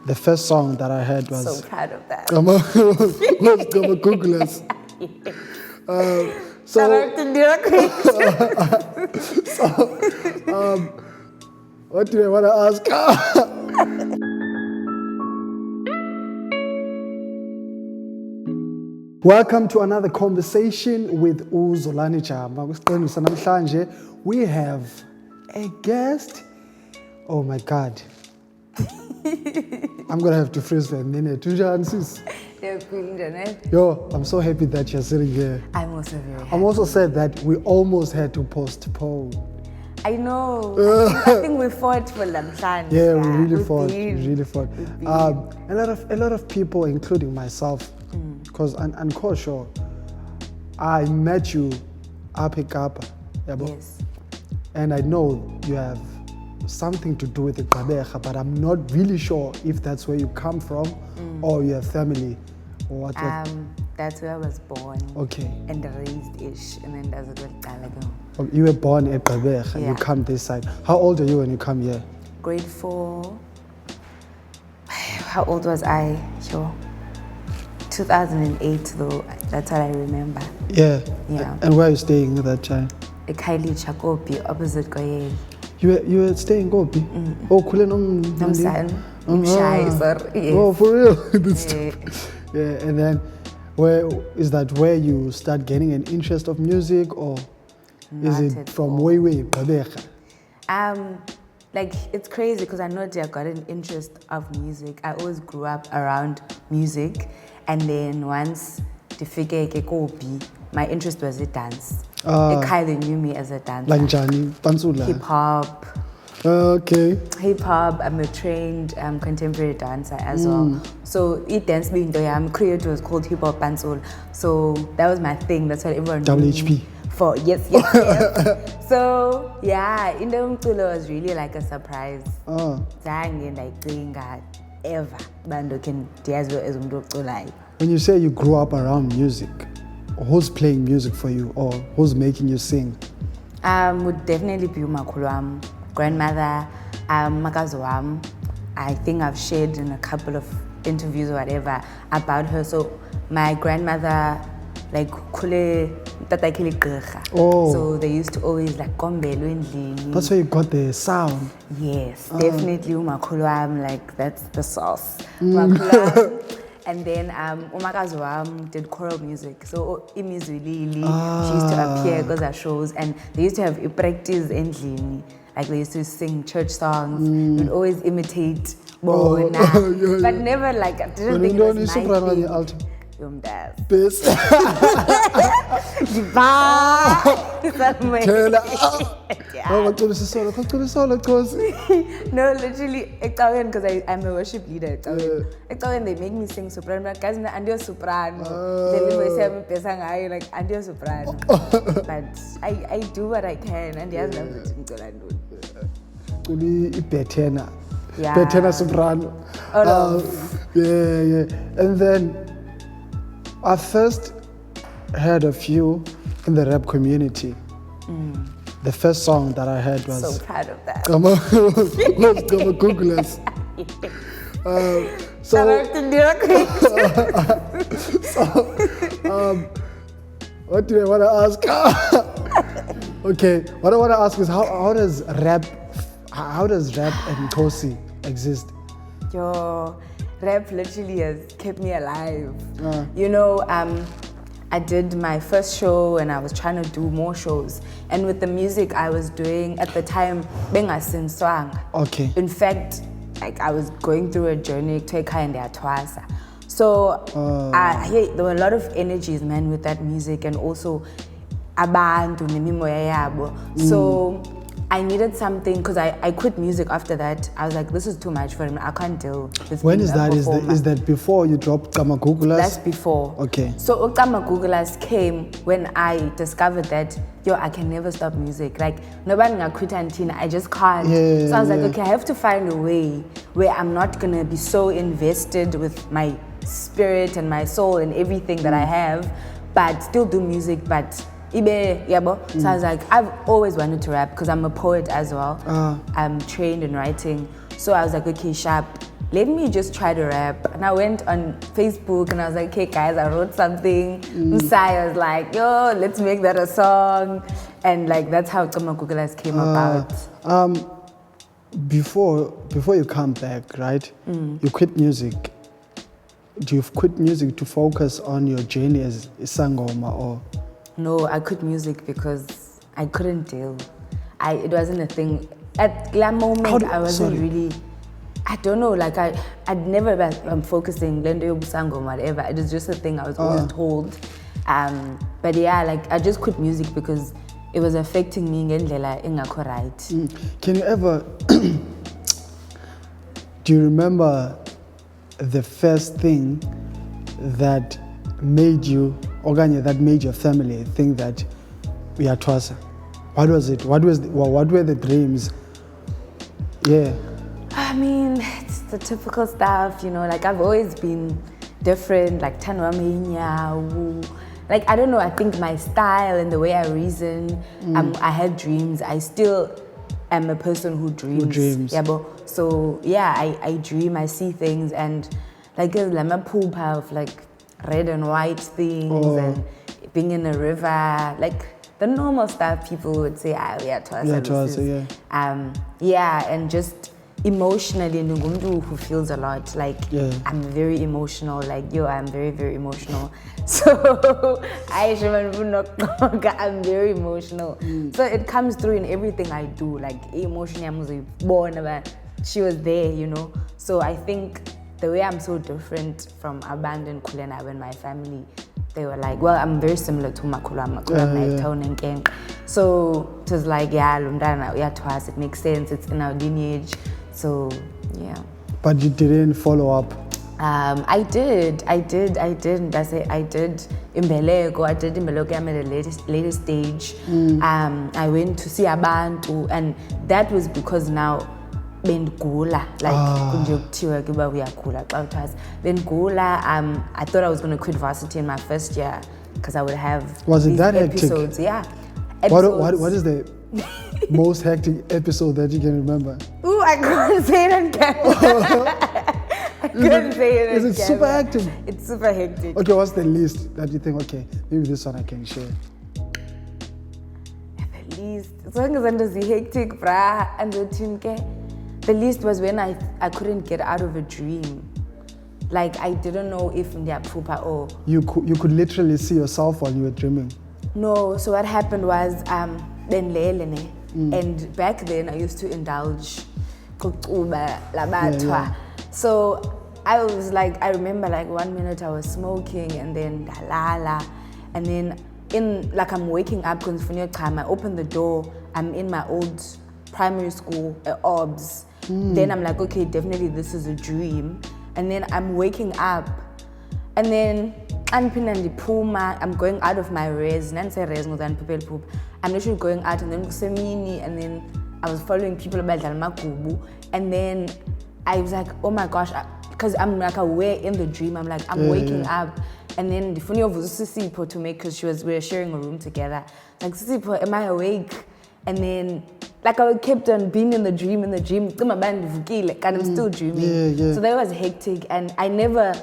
The first song that I heard was So proud of that. Camagwini. Shout out to Ndira. What do I want to ask? Welcome to another conversation with Zolani Jama. We have a guest. Oh my God. I'm going to have to freeze for a minute. Yo, I'm so happy that you're sitting here. I'm also very happy. I'm also sad that we almost had to postpone. I know. I think we fought for Lamsan. Yeah, we really fought. A lot of people, including myself, because I'm quite sure I met you up. Yes. And I know you have something to do with the Qabecha, but I'm not really sure if that's where you come from or your family or what. That's where I was born. Okay. And raised-ish, and then that's what Dala. You were born at Qabecha, Yeah. you come this side. How old are you when you come here? Grade 4. How old was I? Sure. 2008 though, that's what I remember. Yeah. Yeah. And where are you staying at that time? Ekhayeli Chakopi, opposite Koyeli. You were staying Gopi? Oh, Kule Nomsan. Shy, sorry. Yes. Oh, for real? Yeah. Yeah, and then where you start getting an interest of music, or is Not it at from all. way Qabecha? Like, it's crazy because I know that I got an interest of music. I always grew up around music, and then once my interest was in dance. It kind of knew me as a dancer. Like Jani, Pansula. Hip hop. Okay. Hip hop. I'm a trained contemporary dancer as well. So it dance being the creative was called hip hop pansol. So that was my thing. That's what everyone knew me WHP. for. Yes. So yeah, in the Mtulo was really like a surprise. Zange like doing that ever. Bando can dance as like. When you say you grew up around music, who's playing music for you, or who's making you sing? Would definitely be my grandmother, Makazuam. I think I've shared in a couple of interviews or whatever about her. So my grandmother, like kule tatakili gqirha. Oh. So they used to always like kombelo endlini. That's where you got the sound. Yes, definitely umakhulu like that's the sauce. Umakhulu. And then umakazi wam did choral music. So imizwilili, she used to appear because her shows, and they used to have practice endlini. Like they used to sing church songs. We'd always imitate bona. But never like, I didn't think it was my thing. This. No, literally, because I'm a worship leader. They make me sing soprano. Like, guys, I'm soprano. Like, I'm soprano. But I do what I can, and there's nothing to do. Betena soprano. Yeah. And then I first heard of you in the rap community. The first song that I heard was So proud of that. What do I want to ask? Okay, what I want to ask is how does rap and Chosi exist? Yo, rap literally has kept me alive. I did my first show and I was trying to do more shows. And with the music I was doing at the time, benga sinswang. Okay. In fact, like I was going through a journey to kind of twasa. So there were a lot of energies, man, with that music, and also abantu nemimoya yabo. So I needed something, because I quit music after that. I was like, this is too much for him. I can't deal with When is that? Is that before you dropped Camagwini? That's before. Okay. So Camagwini came when I discovered that, I can never stop music. Like, nobody can quit until I just can't. So I was like, okay, I have to find a way where I'm not going to be so invested with my spirit and my soul and everything that I have, but still do music, but So I was like, I've always wanted to rap because I'm a poet as well. I'm trained in writing. So I was like, okay, sharp, let me just try to rap. And I went on Facebook and I was like, hey guys, I wrote something. Msai was like, yo, let's make that a song. And like, that's how camagwini came about. Before you come back, right? You quit music. Do you quit music to focus on your journey as Sangoma or? No, I quit music because I couldn't deal. It wasn't a thing. At that moment, I wasn't really, I don't know, like I'd never been focusing, Sangoma, whatever. It was just a thing I was always told. But yeah, like I just quit music because it was affecting me ngendlela engakho right. Can you ever, do you remember the first thing that made you, that made your family think that we are Chosi? What was it? What were the dreams? Yeah. I mean, it's the typical stuff, you know, like I've always been different, like like, I don't know, I think my style and the way I reason, I had dreams. I still am a person who dreams. Yeah, but so yeah, I dream, I see things, and like a poop of like red and white things and being in a river, like the normal stuff people would say, we are Chosi. Yeah, and just emotionally, Ngundu who feels a lot. Like I'm very emotional. Like I'm very, very emotional. So I'm very emotional. So it comes through in everything I do. Like emotion, she was there, you know. So I think the way I'm so different from abandoned Kulena and my family, they were like, well, I'm very similar to Makula Town and King. So it was like, Lumdana, Twas, it makes sense, it's in our lineage. So yeah. But you didn't follow up? I did. That's it. I did Imbeleko. I'm at the later stage. I went to see Abantu, and that was because now Bengula, like Bengula. I thought I was going to quit varsity in my first year because I would have episodes. Hectic? Yeah. Episodes. What is the most hectic episode that you can remember? Ooh, I couldn't say it on camera. I couldn't say it on camera. Is it super hectic? It's super hectic. Okay, what's the least that you think, okay, maybe this one I can share? The least. As long as I'm hectic, brah, and the least was when I couldn't get out of a dream. Like, I didn't know if Ndira Pupa or... You could literally see yourself while you were dreaming? No, so what happened was, and back then I used to indulge So I was like, I remember like 1 minute I was smoking and then Dala, and then I'm waking up because I open the door, I'm in my old primary school at OBS. Then I'm like, okay, definitely this is a dream. And then I'm waking up, and then I'm going out of my res. I'm literally going out, and then Kusemini, and then I was following people about Dalmakubu, and then I was like, oh my gosh, because I'm like aware in the dream. I'm like, I'm waking up, and then the funny of Sisipo to make, because we were sharing a room together. Like, Sisipo, am I awake? And then like I kept on being in the dream, and I'm still dreaming. So that was hectic, and I never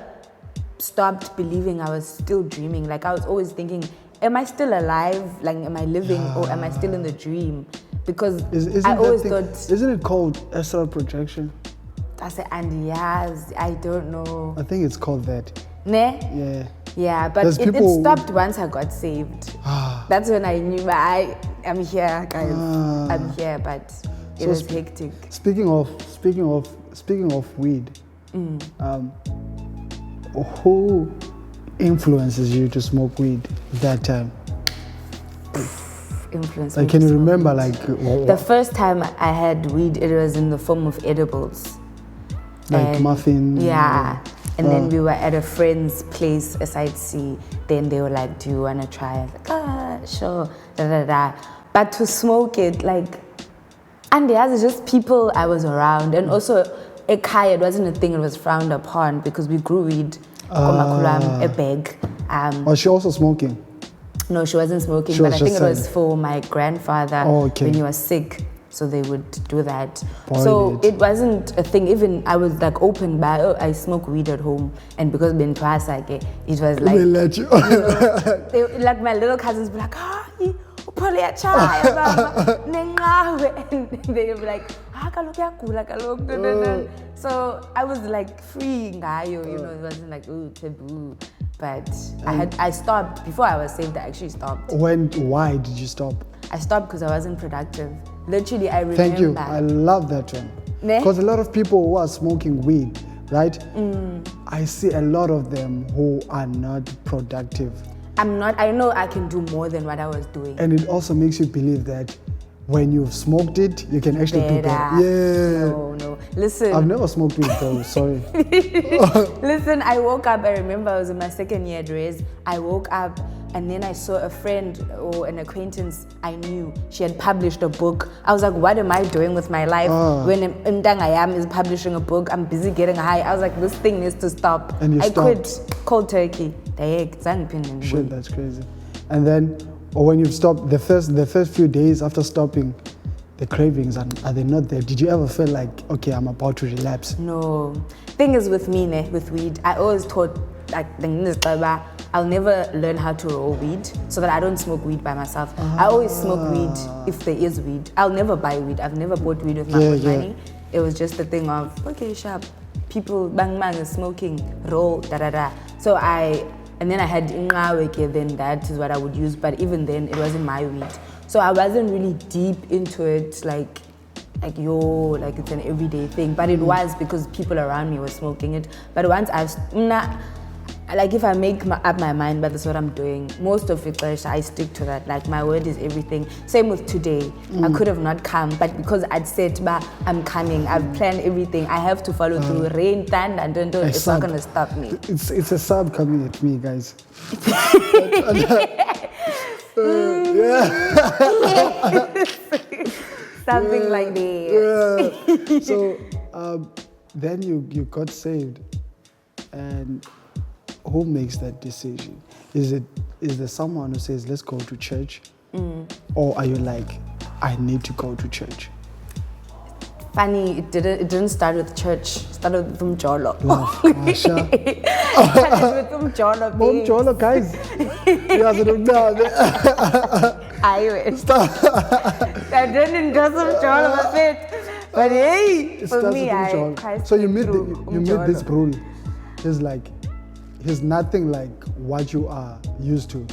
stopped believing I was still dreaming. Like I was always thinking, am I still alive? Like, am I living or am I still in the dream? Because I always thought... Isn't it called astral projection? I said, and yes, I don't know. I think it's called that. Ne? Yeah. Yeah, but it stopped once I got saved. That's when I knew I'm here, guys. I'm here, but it was hectic. Speaking of weed, who influences you to smoke weed that time? Influence. Like, can you remember, weed. like the first time I had weed? It was in the form of edibles, like muffin. Yeah. And then we were at a friend's place, a side C. Then they were like, do you want to try? I was like, sure, But to smoke it, like, and there's just people I was around. And also, it wasn't a thing, it was frowned upon because we grew weed, a bag. Was she also smoking? No, she wasn't smoking, but I think it was for my grandfather when he was sick. so they would do that. Boil So it. it wasn't a thing. Even I was like open by, I smoke weed at home, and because Ben Twasake, it was like, They let you. like my little cousins be like, "Hi, uphole chai, baba, nengawe," and they were like, kaloku uyagula kaloku. So I was like free ngayo, it wasn't like taboo. But I stopped before I was saved. I actually stopped. Why did you stop? I stopped because I wasn't productive. Literally, I remember. Thank you. I love that one. Because a lot of people who are smoking weed, right? I see a lot of them who are not productive. I'm not. I know I can do more than what I was doing. And it also makes you believe that when you've smoked it, you can actually do better. Yeah. No. Listen. I've never smoked weed though, sorry. Listen, I woke up, I remember I was in my second year at Rez. I woke up and then I saw a friend or an acquaintance I knew. She had published a book. I was like, what am I doing with my life when Ndangayam is publishing a book? I'm busy getting high. I was like, this thing needs to stop. And I quit cold turkey. Shit, that's crazy. And then, or when you've stopped, the first few days after stopping, the cravings, are they not there? Did you ever feel like, okay, I'm about to relapse? No. Thing is with me, with weed, I always thought, like, I'll never learn how to roll weed so that I don't smoke weed by myself. I always smoke weed if there is weed. I'll never buy weed. I've never bought weed with my own money. It was just a thing of, okay, sharp, people, bang is smoking, roll, da-da-da. So and then I had Ngaweke, then that is what I would use. But even then, it wasn't my weed. So I wasn't really deep into it, like it's an everyday thing. But it was because people around me were smoking it. But once if I make up my mind, but that's what I'm doing, most of it, I stick to that. Like, my word is everything. Same with today. I could have not come, but because I'd said, I'm coming, I've planned everything, I have to follow through. Rain, thunder, and it's not going to stop me. It's a sub coming at me, guys. Something like that. Yeah. So then you got saved, and who makes that decision? Is there someone who says, let's go to church? Or are you like, I need to go to church? Funny, it didn't start with church. It started with Umjolo. Love, Masha. It started with Umjolo, babe. Umjolo, guys. You guys don't know. I didn't endorse Umjolo a bit. But hey, for me, So you meet this rule. He's nothing like what you are used to.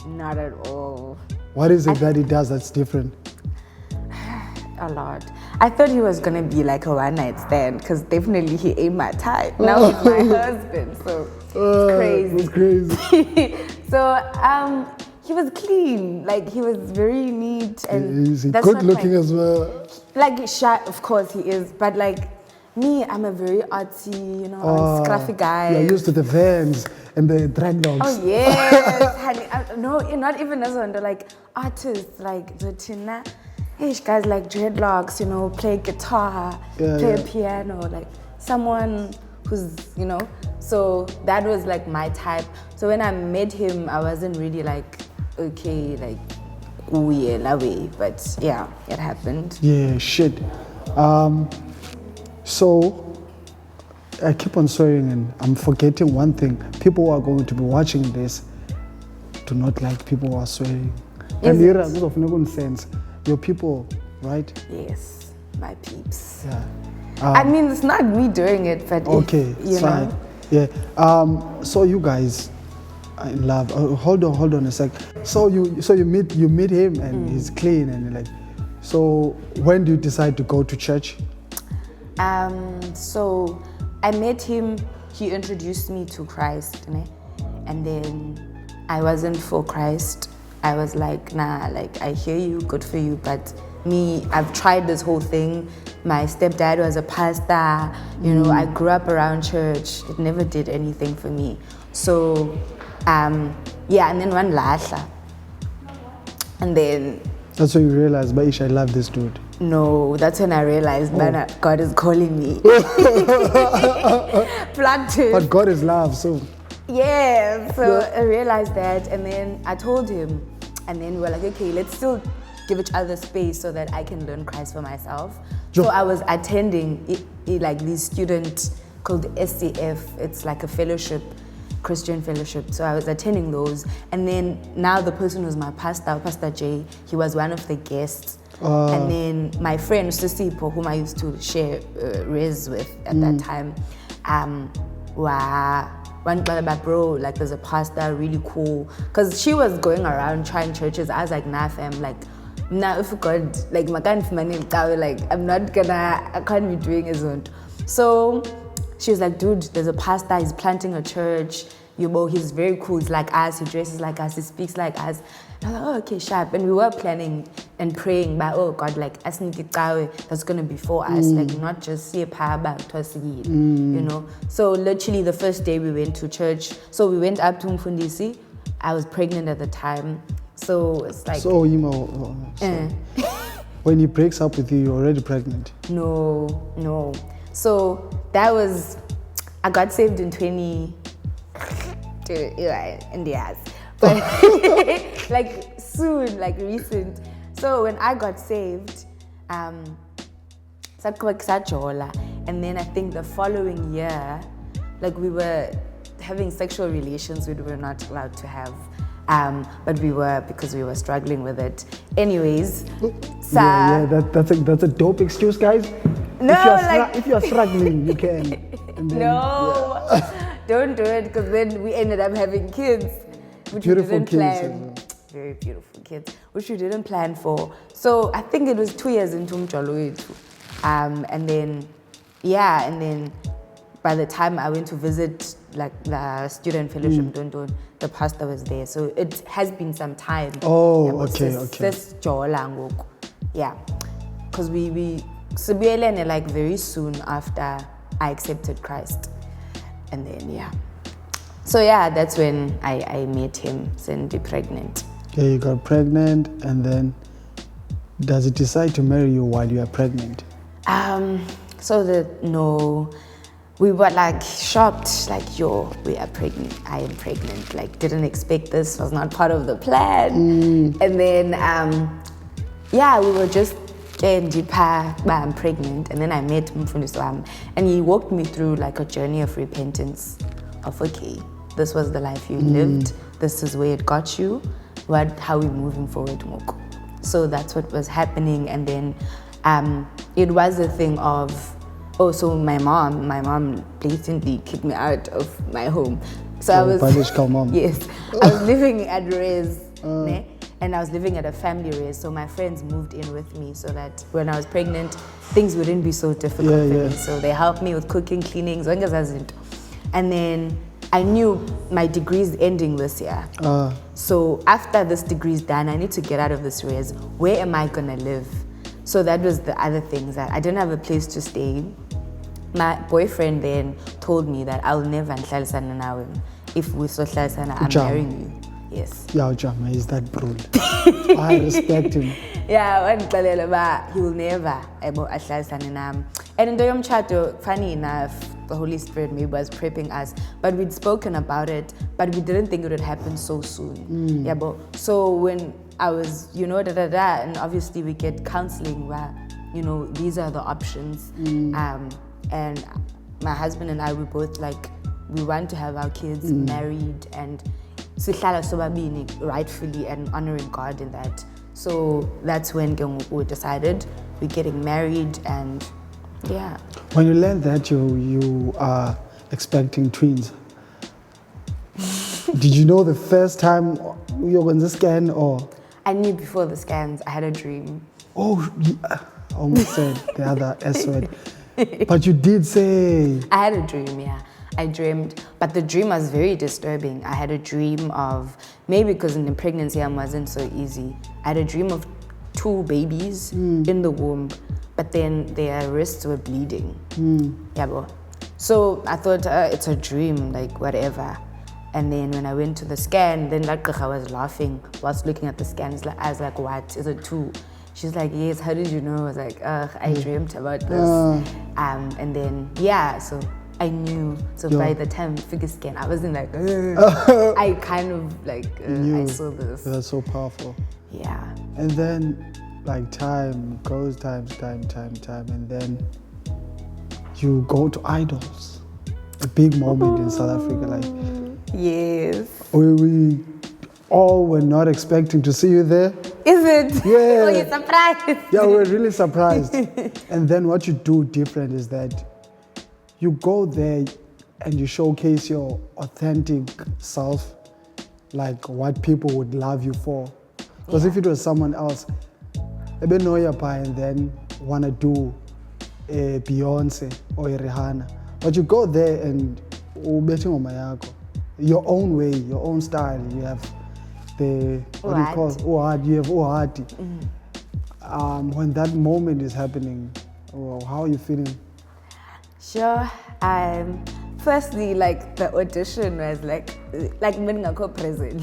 Not at all. What is it that he does that's different? A lot. I thought he was gonna be like a one-night stand, because definitely he ain't my type. Now he's my husband, so it's crazy. It's crazy. So he was clean, like he was very neat, and is he good looking as well? Like shy, of course he is, but like me, I'm a very artsy, scruffy guy. You're used to the Vans and the drag dogs. Oh yes, honey. No, not even as one. Like artists, like Zotina. Hey, guys like dreadlocks, play guitar, play a piano, like someone who's, So that was like my type. So when I met him, I wasn't really like, okay, like, ooh yeah, la way. But yeah, it happened. Yeah, shit. So I keep on swearing and I'm forgetting one thing. People who are going to be watching this do not like people who are swearing. Ndira, because of no sense. Your people, right? Yes, my peeps. Yeah. I mean, it's not me doing it, but okay, fine. Yeah. So you guys, I love. Hold on a sec. So you meet him and he's clean and you're like. So when do you decide to go to church? So I met him. He introduced me to Christ, and then I wasn't for Christ. I was like, nah, like I hear you, good for you, but me, I've tried this whole thing. My stepdad was a pastor, I grew up around church. It never did anything for me. So, and then one lasha. And then... That's when you realized, Baisha, I love this dude. No, that's when I realized, God is calling me. Plot twist. But God is love, so... Yeah, so I realized that, and then I told him, and then we were like, okay, let's still give each other space so that I can learn Christ for myself. Sure. So I was attending like these students called SCF. It's like a fellowship, Christian fellowship. So I was attending those. And then now the person who's my pastor, Pastor Jay, he was one of the guests. And then my friend, Sisipo, whom I used to share res with at that time, one bro, like there's a pastor, really cool. Because she was going around trying churches. I was like, nah, fam, like, nah, if God, like, like, I'm not gonna, I can't be doing it. So she was like, dude, there's a pastor, he's planting a church. He's very cool, he's like us, he dresses like us, he speaks like us. And I was like, oh, okay, sharp. And we were planning and praying, but oh God, like, that's gonna be for us, like, not just see a power, you know. So literally the first day we went to church, so we went up to Mfundisi. I was pregnant at the time, so it's like. So when he breaks up with you, you're already pregnant? No. So that was, I got saved in 20. In the ass, but like soon, like recent. So when I got saved, and then I think the following year, like we were having sexual relations we were not allowed to have, but we were, because we were struggling with it. Anyways, that's a dope excuse, guys. No, if you're struggling, you can. And then, don't do it, because then we ended up having kids, which beautiful we didn't plan. Very beautiful kids, which we didn't plan for. So I think it was 2 years into Mjolo. And then by the time I went to visit like the student fellowship, the pastor was there. So it has been some time. Oh, okay. This yeah, because we like very soon after I accepted Christ. And then, so that's when I met him, Sandy pregnant. Okay, you got pregnant, and then does he decide to marry you while you are pregnant? No, we were like shocked, like, we are pregnant, I am pregnant, like didn't expect this, was not part of the plan. And then, we were just I'm pregnant, and then I met Mfundisi, and he walked me through like a journey of repentance, of okay, this was the life you lived, this is where it got you, how we moving forward, Moko. So that's what was happening. And then it was a thing of, so my mom blatantly kicked me out of my home. So I was yes, I was living at Res, and I was living at a family race, so my friends moved in with me so that when I was pregnant, things wouldn't be so difficult for me. So they helped me with cooking, cleaning, and then I knew my degree's ending this year. So after this degree's done, I need to get out of this race. Where am I gonna live? So that was the other things, that I didn't have a place to stay. My boyfriend then told me that I'll never nhlalisana nawe. If we so nhlalisana, I'm marrying you. Yes. Yeah, Jama, is that brutal? I respect him. Yeah, he will never able ahlalisane nami. And in the chat, funny enough, the Holy Spirit maybe was prepping us, but we'd spoken about it, but we didn't think it would happen so soon. So when I was, and obviously we get counseling where, these are the options. And my husband and I, we both we want to have our kids married and rightfully and honoring God in that. So that's when we decided we're getting married, and When you learned that you are expecting twins, did you know the first time you were on the scan, or? I knew before the scans. I had a dream. Oh, I almost said the other S word. But you did say. I had a dream, I dreamed, but the dream was very disturbing. I had a dream of, maybe because in the pregnancy wasn't so easy, I had a dream of 2 babies in the womb, but then their wrists were bleeding. So I thought it's a dream, like whatever. And then when I went to the scan, then I was laughing whilst looking at the scans. I was like, what, is it 2? She's like, yes, how did you know? I was like, I dreamt about this. And then, so I knew. So by the time figure scan, I wasn't like, I kind of like, I saw this. That's so powerful. Yeah. And then like time goes, time, and then you go to Idols. A big moment in South Africa. Like, yes. We all were not expecting to see you there. Is it? Yeah. Oh, you're surprised. Yeah, we're really surprised. And then what you do different is that you go there and you showcase your authentic self, like what people would love you for. Because if it was someone else, they know you're and then want to do a Beyonce or a Rihanna. But you go there and your own way, your own style. You have the, what do you call it? You have Uhati. When that moment is happening, how are you feeling? Sure. Firstly, like the audition was like Mningako present.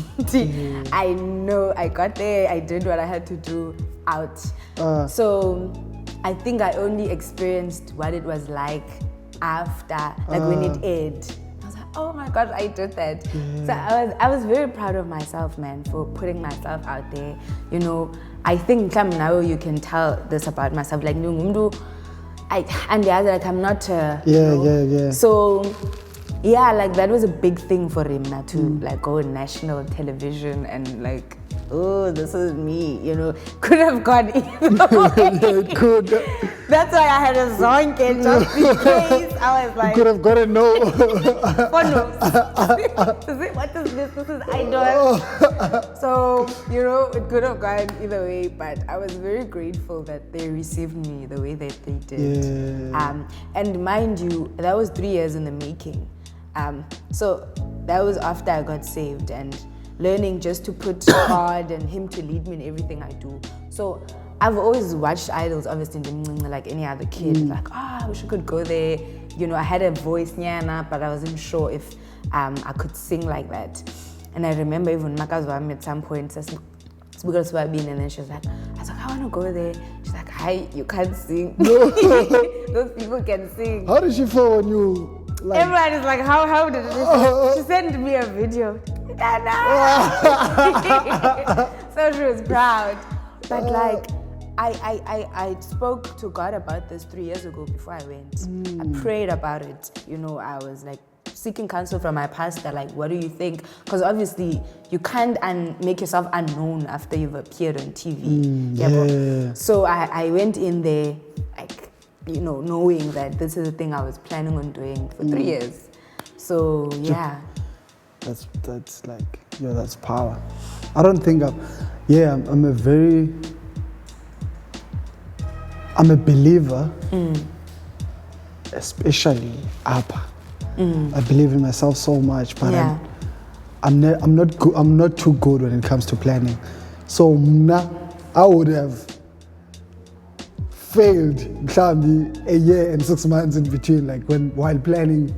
I know I got there, I did what I had to do out. So I think I only experienced what it was like after, like when it aired. I was like, oh my God, I did that. So I was very proud of myself, man, for putting myself out there. You know, I think now you can tell this about myself. Like, and the other, like, I'm not. Yeah. So, yeah, like that was a big thing for him now to like go on national television and like, oh, this is me. You know, could have gone either way. Yeah, it could. That's why I had a zonk and just in case I was like, you could have got a no. What is this? This is Idol. So, you know, it could have gone either way, but I was very grateful that they received me the way that they did. Yeah. And mind you, that was 3 years in the making. So that was after I got saved and learning just to put God and Him to lead me in everything I do. So I've always watched Idols, obviously, like any other kid. Like, I wish I could go there. You know, I had a voice, but I wasn't sure if I could sing like that. And I remember even Makazwami at some point says, and then she was like, I was like, I want to go there. She's like, hi, you can't sing. Those people can sing. How did she feel when you... Like, everyone is like, how did it? She sent me a video. So she was proud. But like, I spoke to God about this 3 years ago before I went. I prayed about it. You know, I was like seeking counsel from my pastor, like, what do you think? Because obviously you can't make yourself unknown after you've appeared on TV. Yeah. So I went in there, like, you know, knowing that this is the thing I was planning on doing for 3 years. So yeah. That's like, yeah, that's power. I don't think I'm a believer, especially APA. I believe in myself so much, but I'm not too good when it comes to planning. So I would have failed a year and 6 months in between, like while planning,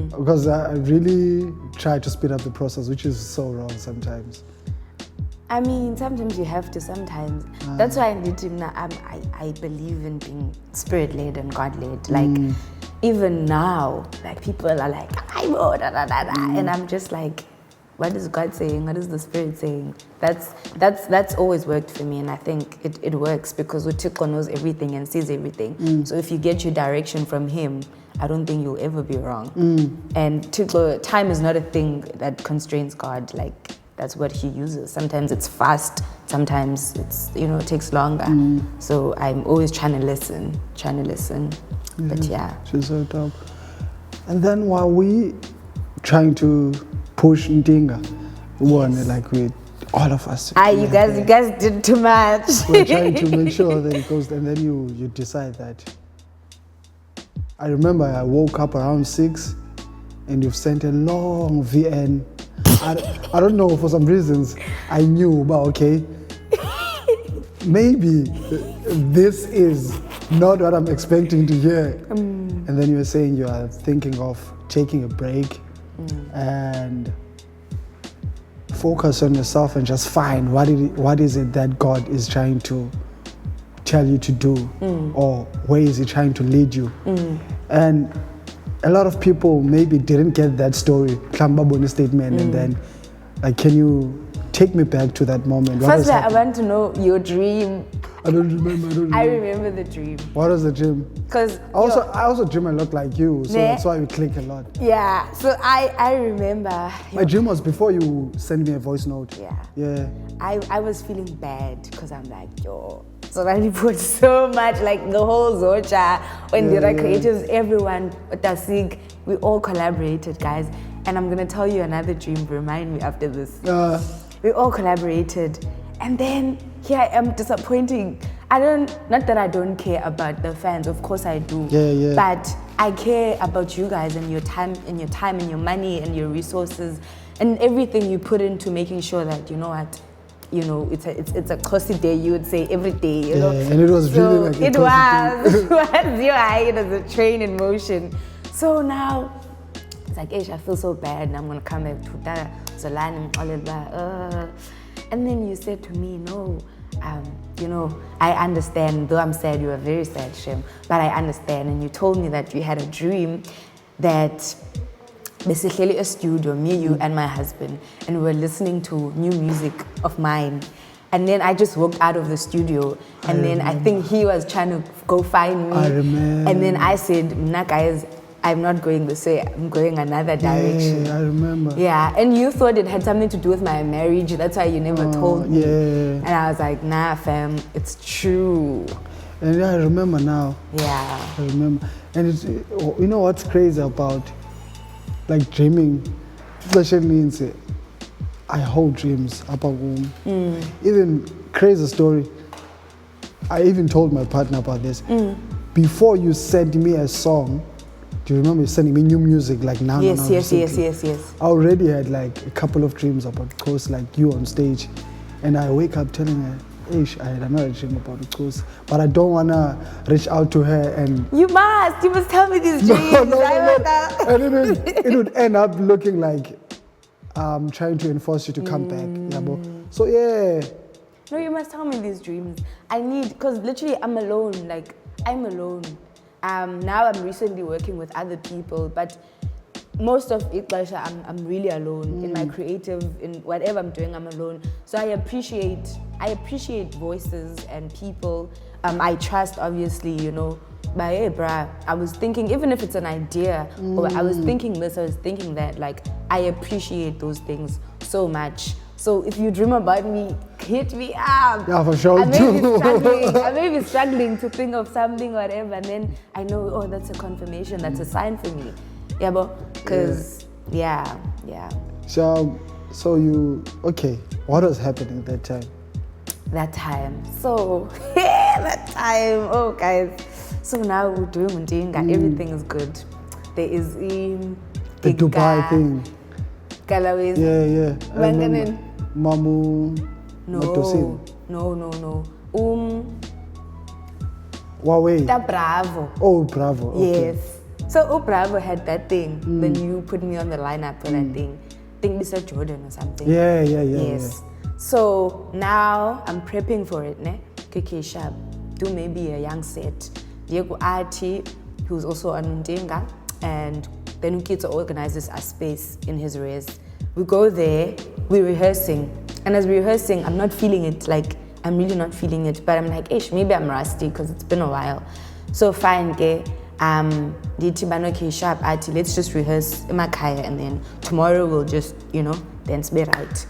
because I really try to speed up the process, which is so wrong sometimes. I mean, sometimes you have to. Sometimes that's why I believe in being spirit-led and God-led. Like even now, like people are like, and I'm just like, what is God saying? What is the Spirit saying? That's always worked for me, and I think it works because Utiko knows everything and sees everything. So if you get your direction from Him, I don't think you'll ever be wrong. And Tiko, time is not a thing that constrains God. Like that's what He uses. Sometimes it's fast. Sometimes it's it takes longer. So I'm always trying to listen. But yeah, she's so dope. And then while we trying to push Ndinga, like with all of us. You guys did too much. We're trying to make sure that it goes, and then you decide that. I remember I woke up around 6, and you've sent a long VN. I don't know, for some reasons I knew, but okay, maybe this is not what I'm expecting to hear. And then you were saying you are thinking of taking a break and focus on yourself and just find what is it that God is trying to tell you to do, or where is He trying to lead you. And a lot of people maybe didn't get that story, Klambaboni statement, and then, like, can you take me back to that moment? First, I want to know your dream. I don't remember. I remember the dream. What was the dream? Because I also dream a lot like you, so that's why we click a lot. Yeah. So I remember. My dream was before you sent me a voice note. Yeah. Yeah. I was feeling bad because I'm like, yo. So I put so much, like the whole Zocha, Ndira, Kreatives, everyone, Tasig, we all collaborated, guys. And I'm gonna tell you another dream. Remind me after this. We all collaborated, and then here I am disappointing. Not that I don't care about the fans, of course I do. Yeah. But I care about you guys and your time and your money and your resources and everything you put into making sure that, you know what, it's a Chosi day, you would say every day, you know. And it was really like it was your eye, it was a train in motion. So now it's like, I feel so bad, and I'm gonna come back to Dala, Zolani, all of that. And then you said to me, no, I understand, though I'm sad, you were very sad, Shem, but I understand. And you told me that you had a dream that basically a studio, me, you, and my husband, and we were listening to new music of mine. And then I just walked out of the studio, and then I think he was trying to go find me. I remember. And then I said, nah, guys, I'm not going this way, I'm going another direction. Yeah, I remember. Yeah, and you thought it had something to do with my marriage, that's why you never told me. Yeah. And I was like, nah, fam, it's true. And I remember now. Yeah. I remember. And it's, you know what's crazy about, like, dreaming, especially I hold dreams. Even crazy story, I even told my partner about this. Before you sent me a song, do you remember sending me new music like now? Yes. I already had like a couple of dreams about Chosi, like you on stage. And I wake up telling her, Ish, I had another dream about Chosi, but I don't want to reach out to her and... You must tell me these dreams. No. And it would end up looking like I'm trying to enforce you to come back. So yeah. No, you must tell me these dreams. Because literally I'm alone, I'm alone. Now I'm recently working with other people, but most of it, I'm really alone. In my creative, in whatever I'm doing, I'm alone. So I appreciate voices and people. I trust, obviously, But hey, bruh, I was thinking, even if it's an idea, or I was thinking this, I was thinking that, I appreciate those things so much. So if you dream about me, hit me up. Yeah, for sure. I may be struggling to think of something, whatever, and then I know, that's a confirmation, that's a sign for me. Yeah, but because, yeah. So you, okay, what was happening that time? So, oh guys. So now we're doing Ndira, everything is good. There is the Dubai thing. Galaway. Yeah. Mamu. No. Huawei. The Bravo. Oh, Bravo. Okay. Yes. So Bravo had that thing. Then you put me on the lineup for that thing. I think Mr. Jordan or something. Yeah. Yes. So now I'm prepping for it, ne? KK Sharp. Do maybe a young set. Diego Arti, who's also on Ndira, and then Ukito organizes a space in his res. We go there, we're rehearsing. And as we're rehearsing, I'm not feeling it, I'm really not feeling it. But I'm like, maybe I'm rusty because it's been a while. So fine, let's just rehearse in my kaya, and then tomorrow we'll just, dance be right.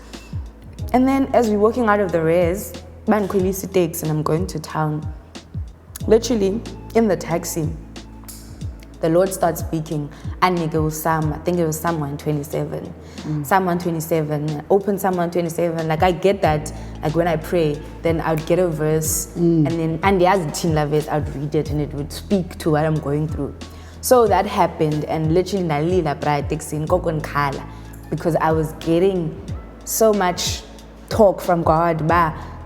And then as we're walking out of the res, Bankwilisi takes and I'm going to town. Literally, in the taxi, the Lord starts speaking. And I think it was Psalm 127. Psalm 127, open Psalm 127. I get that, when I pray, then I would get a verse, and then, and as the teen verse, I would read it, and it would speak to what I'm going through. So that happened, and literally, because I was getting so much talk from God,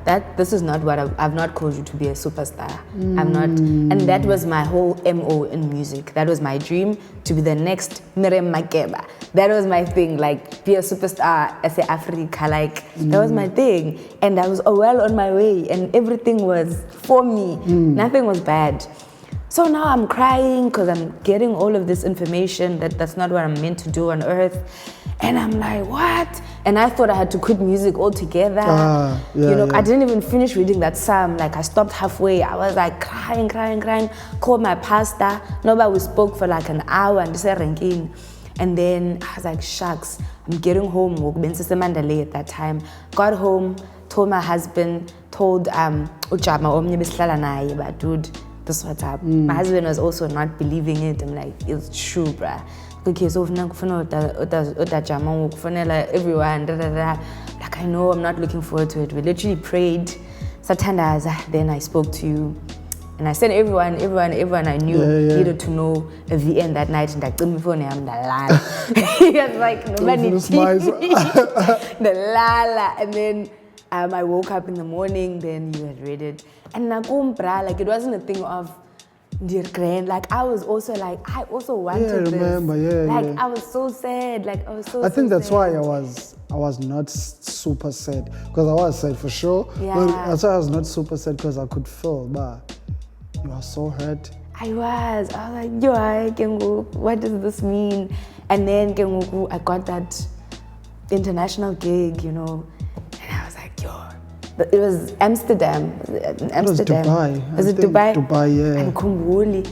that this is not what I've not called you to be a superstar. I'm not, and that was my whole MO in music. That was my dream, to be the next Miriam Makeba. That was my thing, be a superstar as a Africa, that was my thing. And I was well on my way, and everything was for me. Nothing was bad. So now I'm crying because I'm getting all of this information that's not what I'm meant to do on earth. And I'm like, what? And I thought I had to quit music altogether. I didn't even finish reading that psalm. Like, I stopped halfway. I was like crying. Called my pastor. Nobody, we spoke for like an hour and just ranking. And then I was like, shucks, I'm getting home. Mandalay at that time. Got home, told my husband, told Jama, but dude, this is what's up. My husband was also not believing it. I'm like, it's true, bruh. Okay, so everyone, like, I know, I'm not looking forward to it. We literally prayed. Satandaza, then I spoke to you. And I said everyone I knew needed to know at the end that night. And I told me for I'm Dala. He was like, nobody the Lala. And then I woke up in the morning, then you had read it. And like, it wasn't a thing of Ndira, like, I was also like, I also wanted this. I was so sad. Like, I was so I think that's sad. why I was not super sad, because I was sad for sure. That's why I was not super sad, because I could feel, but you are so hurt. I was like, yo, what does this mean? And then I got that international gig, and I was like, yo. It was Amsterdam. It was Dubai. Was it Dubai? Dubai, yeah. And Kumbuli.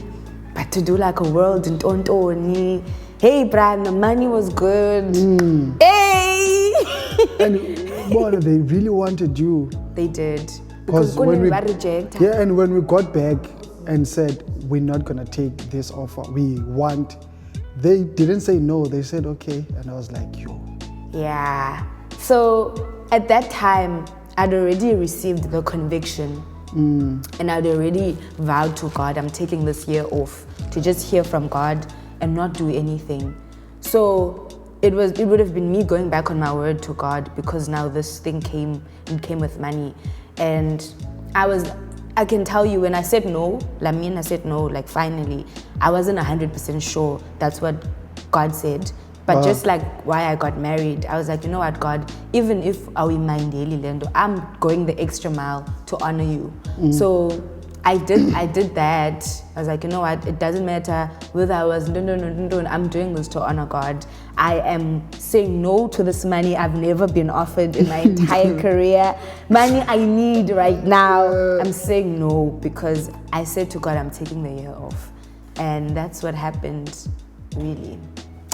But to do like a world in Tontoni. Hey, Brad, the money was good. Hey! And they really wanted you. They did. Because when we reject. Yeah, and when we got back and said, we're not going to take this offer, we want, they didn't say no. They said, okay. And I was like, yo. Yeah. So at that time, I'd already received the conviction and I'd already vowed to God, I'm taking this year off to just hear from God and not do anything. So it would have been me going back on my word to God, because now this thing came with money. And I can tell you, when I said no, I said no, like, finally, I wasn't 100% sure that's what God said. But just like why I got married, I was like, you know what, God, even if we mind daily lendo, I'm going the extra mile to honor you. So I did that. I was like, you know what, it doesn't matter whether I was, no, I'm doing this to honor God. I am saying no to this money I've never been offered in my entire career. Money I need right now. I'm saying no, because I said to God, I'm taking the year off. And that's what happened, really.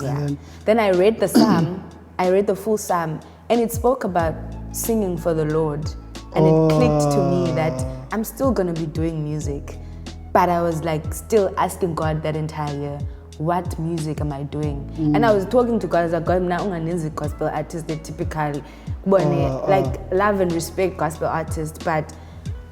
Yeah. Then I read the psalm, I read the full psalm, and it spoke about singing for the Lord. And it clicked to me that I'm still going to be doing music. But I was like still asking God that entire year, what music am I doing? And I was talking to God, I was like, God, I'm not a gospel artist, the typical, like, love and respect gospel artist. But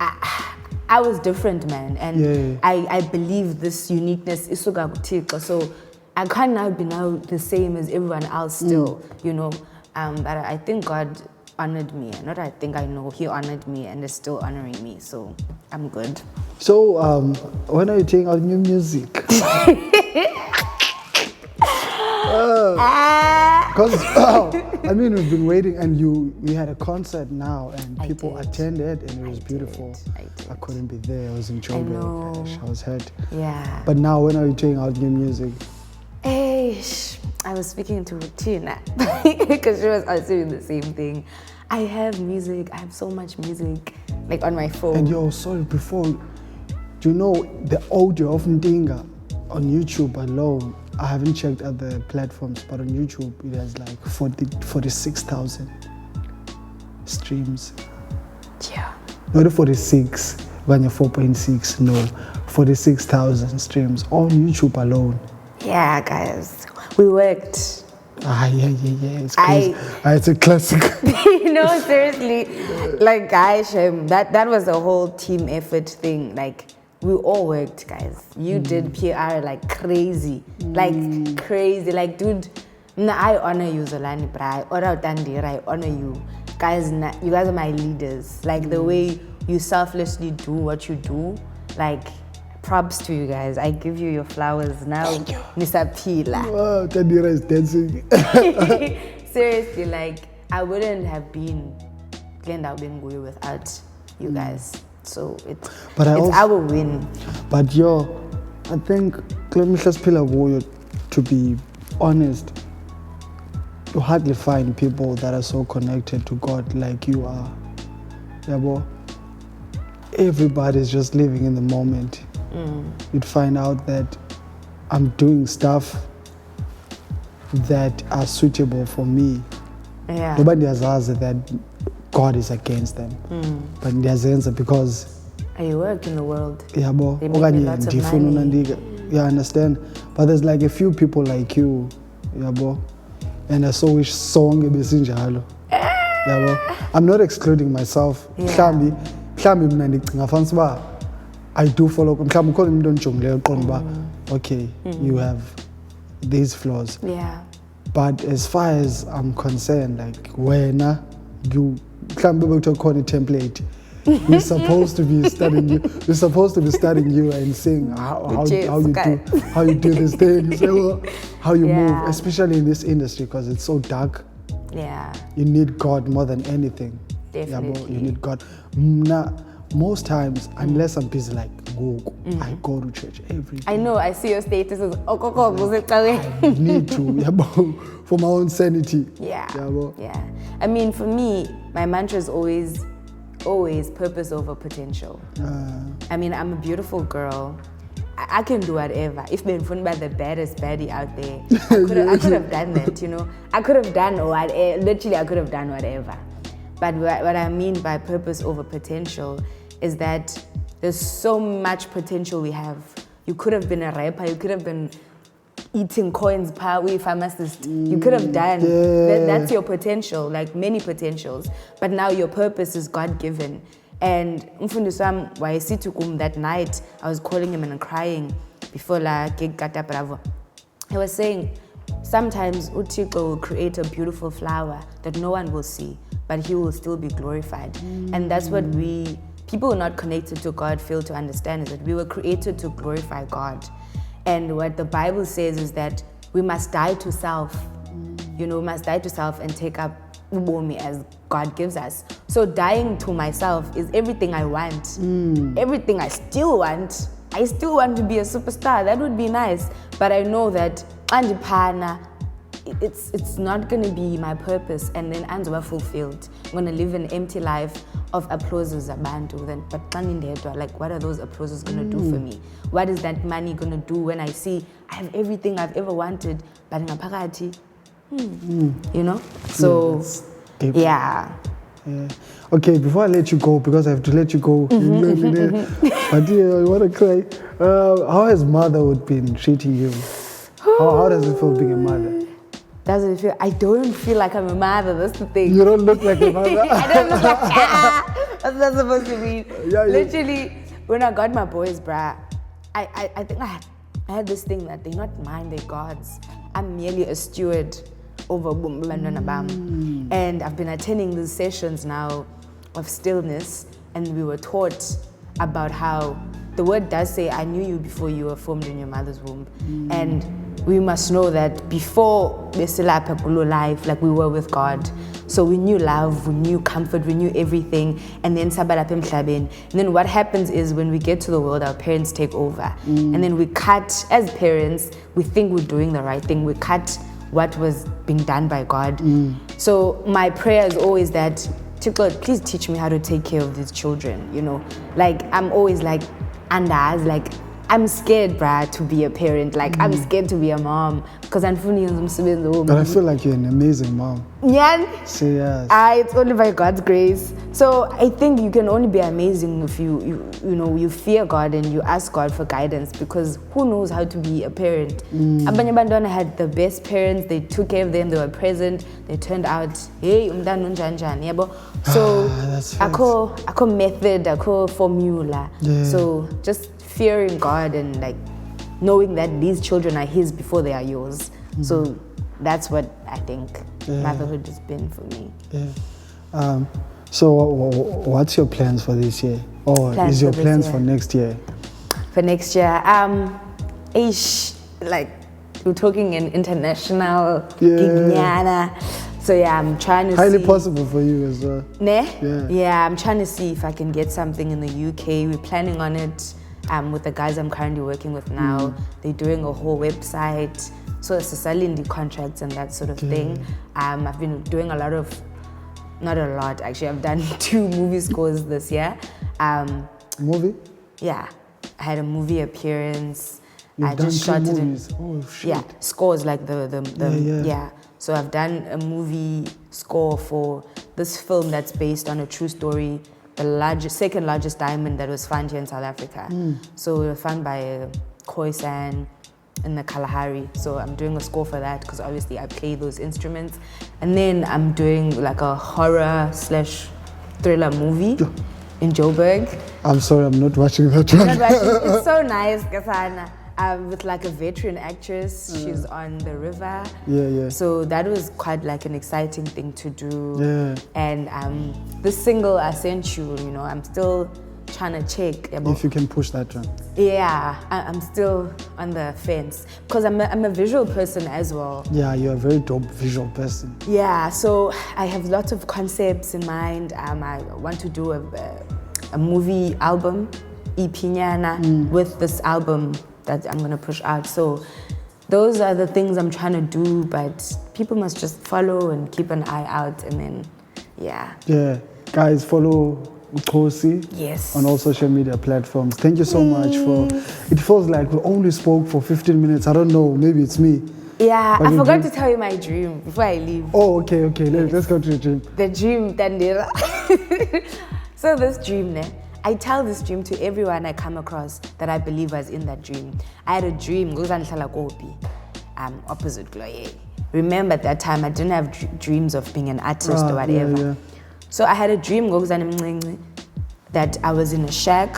I was different, man. And I believe this uniqueness is so good. So I can't now be the same as everyone else still, but I think God honored me. Not I think, I know He honored me and is still honoring me. So I'm good. So when are you taking out new music? Because I mean, we've been waiting, and we had a concert now, and people attended, and it was beautiful. I couldn't be there. I was in Joburg. I was hurt. Yeah. But now, when are you taking out new music? I was speaking to Tina because she was also doing the same thing. I have music. I have so much music, like, on my phone. And sorry, before, do you know the audio of Ndinga on YouTube alone? I haven't checked other platforms, but on YouTube it has like 46,000 streams. Yeah. Not 46, when you're 4.6, no, 46,000 streams on YouTube alone. Yeah, guys, we worked. Yeah, it's crazy. It's a classic. No, seriously, like, guys, that was a whole team effort thing. Like, we all worked, guys. You did PR like crazy, like, dude. I honor you, Zolani, or Ndira, I honor you, guys. You guys are my leaders. Like, the way you selflessly do what you do, like, props to you guys. I give you your flowers now. Thank you. Nisapila. Wow, Ndira is dancing. Seriously, like, I wouldn't have been Glenda Benguyo without you guys. So it's our win. But I think to be honest, you hardly find people that are so connected to God like you are. Yabo. Everybody's just living in the moment. You'd find out that I'm doing stuff that are suitable for me. Yeah. Nobody has asked that God is against them. But there's answer because I work in the world. Yabo. They make me lots of money. You understand? But there's like a few people like you, Yabo. And I so wish song ebesinjalo. Yabo. I'm not excluding myself. Mhlambi mina ndicinga fancy ba I do follow. Mhlambi ukhona umuntu onjongileyo uqonda ba okay, you have these flaws. Yeah. But as far as I'm concerned, like wena you mhlambi bekuthiwa khona i-template. We're supposed to be studying you. We're supposed to be studying you and seeing how you do this thing, how you move, especially in this industry because it's so dark. Yeah. You need God more than anything. Definitely. You need God. Most times, unless I'm busy like I go to church every day. I know. I see your statuses. I need to for my own sanity. Yeah. Yeah. I mean, for me, my mantra is always purpose over potential. I mean, I'm a beautiful girl. I can do whatever. If been found by the baddest baddie out there, I could have done that, you know. I could have done whatever. Literally, I could have done whatever. But what I mean by purpose over potential is that there's so much potential we have. You could have been a rapper. You could have been eating coins per way pharmacist. You could have done that's your potential, like many potentials. But now your purpose is God-given. And Mfundiswam, why I see that night, I was calling him and crying before la gig kata bravo. He was saying sometimes Uthixo will create a beautiful flower that no one will see, but he will still be glorified. And that's what people who are not connected to God fail to understand, is that we were created to glorify God. And what the Bible says is that we must die to self. You know, we must die to self and take up ubomi as God gives us. So dying to myself is everything I want. Everything I still want. I still want to be a superstar. That would be nice. But I know that it's not going to be my purpose, and then I'm fulfilled. I'm going to live an empty life of applauses abantu. Then, but like, what are those applauses going to do for me? What is that money going to do when I see I have everything I've ever wanted, but ngapakati, you know? So, yeah. Okay, before I let you go, because I have to let you go, but I want to cry. How has motherhood been treating you? How does it feel being a mother? Doesn't it feel? I don't feel like I'm a mother. That's the thing. You don't look like a mother. I don't look like What's that supposed to mean? Literally, when I got my boys, bruh, I think I had this thing that they're not mine, they're God's. I'm merely a steward over and I've been attending these sessions now of stillness, and we were taught about how the word does say, I knew you before you were formed in your mother's womb. And we must know that before we still had a life, like we were with God. So we knew love, we knew comfort, we knew everything. And then and then what happens is when we get to the world, our parents take over. And then we cut, as parents, we think we're doing the right thing. We cut what was being done by God. So my prayer is always that, God, please teach me how to take care of these children, you know? Like, I'm always like, I'm scared, bruh, to be a parent. Like, I'm scared to be a mom. Because I'm But I feel like you're an amazing mom. Yeah. Yes. It's only by God's grace. So I think you can only be amazing if you fear God and you ask God for guidance, because who knows how to be a parent. Abanye bantwana had the best parents, they took care of them, they were present, they turned out, hey, umntana unjanjani, yabo. So akho method, akho formula. Yeah. So just fearing God and like knowing that these children are His before they are yours. So that's what I think motherhood has been for me. Yeah. So what's your plans for this year? Or is your plans for next year? For next year, like we're talking an international gig. So yeah, I'm trying to highly possible for you as well. Yeah, I'm trying to see if I can get something in the UK. We're planning on it. with the guys I'm currently working with now. They're doing a whole website. So it's a Salindi contracts and that sort of thing. I've been doing a lot of, not a lot actually, I've done 2 movie scores this year. Movie? Yeah, I had a movie appearance. You've I done just 2 shot movies. it. Oh shit. Yeah, scores like the Yeah. So I've done a movie score for this film that's based on a true story, the second largest diamond that was found here in South Africa. So it was found by Khoisan in the Kalahari. So I'm doing a score for that because obviously I play those instruments. And then I'm doing like a horror/thriller movie in Joburg. I'm sorry, I'm not watching that one. It's so nice, Kasana. With like a veteran actress, she's on the river. Yeah. So that was quite like an exciting thing to do. Yeah. And this single I sent you, you know, I'm still trying to check. If you can push that one. Yeah, I'm still on the fence because I'm a visual person as well. Yeah, you're a very dope visual person. Yeah, so I have lots of concepts in mind. I want to do a movie album, Ipinyana, with this album that I'm gonna push out. So those are the things I'm trying to do, but people must just follow and keep an eye out, and then, yeah. Yeah, guys, follow Chosi on all social media platforms. Thank you so much for. It feels like we only spoke for 15 minutes. I don't know, maybe it's me. Yeah, I forgot to tell you my dream before I leave. Oh, okay. Let's go to the dream. The dream, Ndira. So this dream, I tell this dream to everyone I come across that I believe was in that dream. I had a dream, opposite Gloye. Remember at that time, I didn't have dreams of being an artist or whatever. Yeah. So I had a dream that I was in a shack,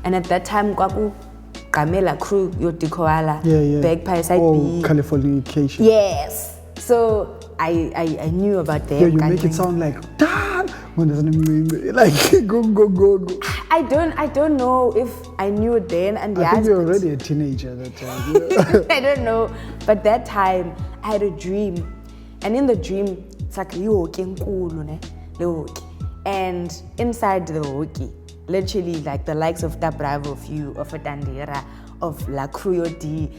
and at that time, Kamela crew, Yotikoala, Bagpie Side B. Californication. Yes. So I knew about them. Yeah, you make it sound like like go. I don't know if I knew it then, and I think you're already a teenager at that time. Yeah. I don't know, but that time I had a dream, and in the dream it's like and inside the hockey, literally like the likes of Da Bravo, of you, of Ndira, of La Cruyodi,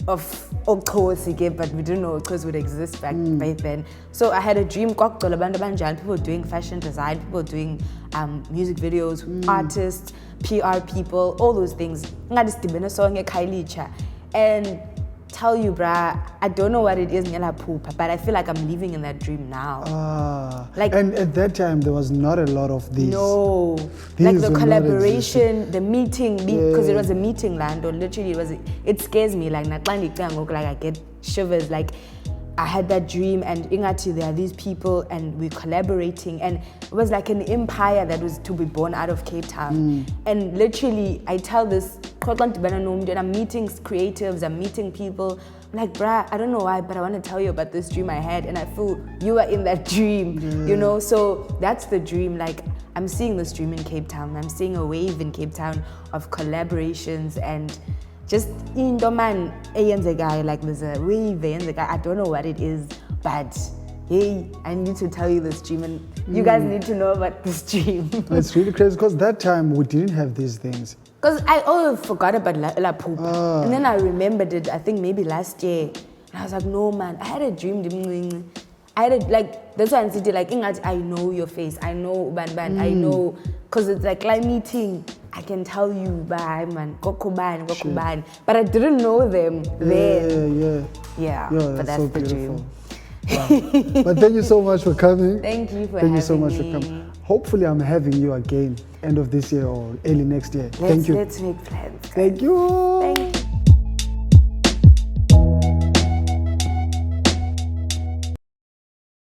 of Chosi, but we didn't know Chosi would exist back then. So I had a dream, people doing fashion design, people doing music videos, artists, PR people, all those things. And tell you, bruh, I don't know what it is, but I feel like I'm living in that dream now. And at that time, there was not a lot of these. No, like the collaboration, the meeting, because it was a meeting land, or literally it scares me. Like I get shivers. Like I had that dream, and ingati there are these people, and we're collaborating, and it was like an empire that was to be born out of Cape Town. And literally, I tell this, and I'm meeting creatives, I'm meeting people. I'm like, bruh, I don't know why, but I want to tell you about this dream I had, and I feel you are in that dream, you know? So that's the dream. Like, I'm seeing this dream in Cape Town. I'm seeing a wave in Cape Town of collaborations and just in the man, like there's a wave, I don't know what it is, but hey, I need to tell you this dream, and you guys need to know about this dream. It's really crazy because that time we didn't have these things. Because I forgot about La Pupa. And then I remembered it, I think maybe last year. And I was like, no man, I had a dream. I had that's why I'm sitting like, I know your face. I know Ban, I know. Because it's like meeting. I can tell you, bye man, Gokuban. But I didn't know them then. Yeah, but that's so the dream. Wow. But thank you so much for coming. Thank you for having me. So much for coming. Hopefully I'm having you again end of this year or early next year. Thank you. Let's make plans. Thank you. Thank you.